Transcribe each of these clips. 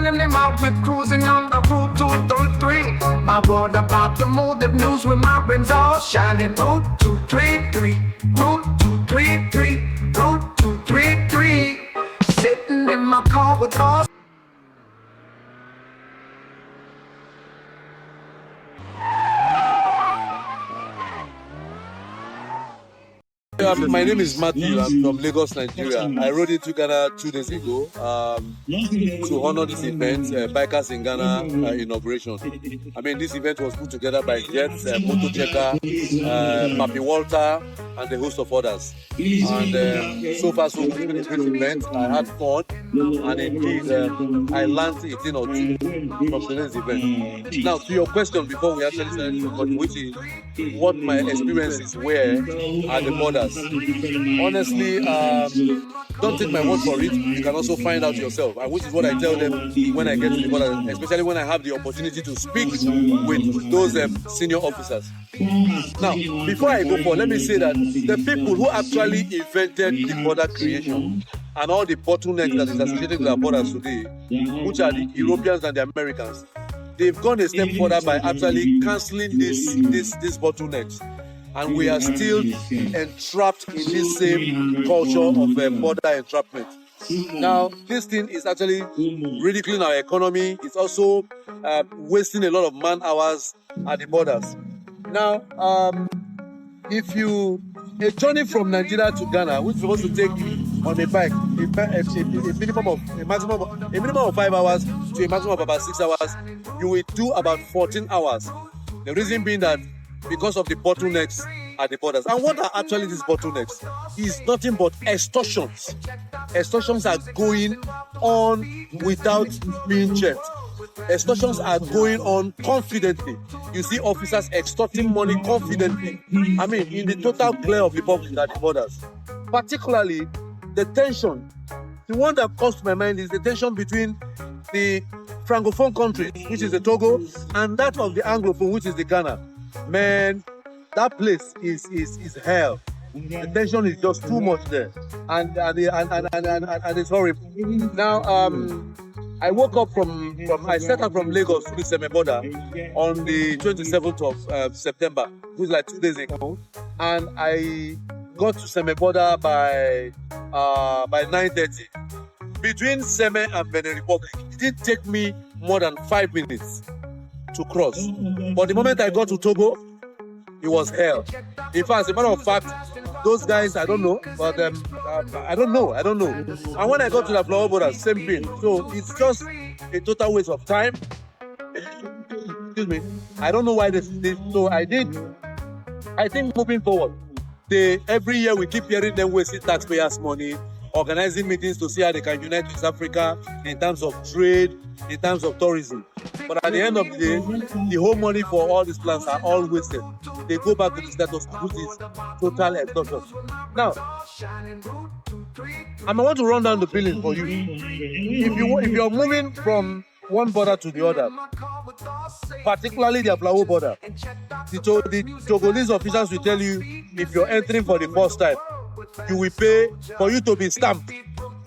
Sending him out with cruising on the route 233. My word about the mood, the news with my rims all shining. Route 233, Route 233, Route 233. Sitting in my car with all. My name is Matty. I'm from Lagos, Nigeria. I rode into Ghana 2 days ago to honor this event, Bikers in Ghana inauguration. I mean, this event was put together by Jets, Moto Checker, Papi Walter, and a host of others. And so far, so good. It's a great event. I had fun, and indeed, I learned a thing or two from today's event. Now, to your question, before we actually start recording, which is what my experiences were at the borders. Honestly, don't take my word for it. You can also find out yourself, and which is what I tell them when I get to the border, especially when I have the opportunity to speak with those senior officers. Now, before I go forward, let me say that the people who actually invented the border creation and all the bottlenecks that is associated with our borders today, which are the Europeans and the Americans, they've gone a step further by actually cancelling these bottlenecks. And we are still entrapped in this same culture of border entrapment. Now, this thing is actually ridiculing our economy. It's also wasting a lot of man hours at the borders. Now, if you a journey from Nigeria to Ghana, which is supposed to take on a bike a minimum of 5 hours to a maximum of about 6 hours, you will do about 14 hours. The reason being that because of the bottlenecks at the borders. And what are actually these bottlenecks? Is nothing but extortions. Extortions are going on without being checked. Extortions are going on confidently. You see officers extorting money confidently. I mean, in the total glare of the public at the borders. Particularly, the tension. The one that comes to my mind is the tension between the Francophone countries, which is the Togo, and that of the Anglophone, which is the Ghana. Man, that place is hell. The tension is just too much there, and it's horrible. Now, I woke up I set out from Lagos to the Seme border on the 27th of September, which is like 2 days ago, and I got to Seme border by 9:30. Between Seme and Benin Republic, it didn't take me more than 5 minutes to cross. But the moment I got to Togo, it was hell. In fact, as a matter of fact, those guys, I don't know, but I don't know. And when I got to the flower border, same thing. So it's just a total waste of time. Excuse me. I don't know why this. So I think moving forward, every year we keep hearing them wasting taxpayers' money, organizing meetings to see how they can unite with Africa in terms of trade, in terms of tourism. But at the end of the day, the whole money for all these plans are all wasted. They go back to the status quo, which is total extortion. Now, I want to run down the billing for you. If you're moving from one border to the other, particularly the Aflawo border, the Togolese officials will tell you if you're entering for the first time, you will pay for you to be stamped,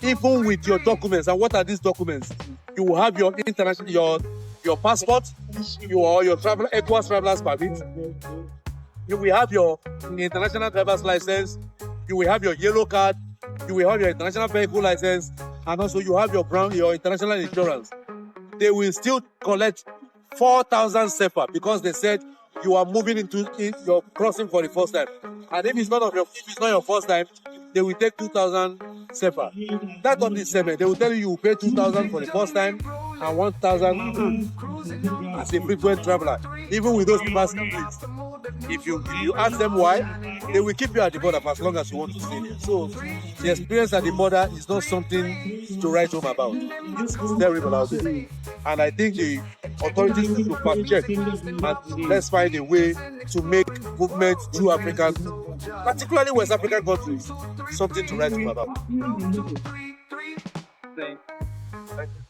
even with your documents. And what are these documents? You will have your international, your passport, your ECOWAS traveler's permit. You will have your international driver's license. You will have your yellow card. You will have your international vehicle license, and also you have your international insurance. They will still collect 4,000 CFA because they said you are you're crossing for the first time. And if it's not your first time, they will take 2,000 CFA. That on the Seme, they will tell you will pay 2,000 for the first time and 1,000 as a frequent traveler. Even with those people, if you ask them why, they will keep you at the border for as long as you want to stay there. So the experience at the border is not something to write home about. It's terrible out there. And I think the authorities need to fact check and let's find a way to make movement through African, particularly West African countries, something to write home about. Thank you.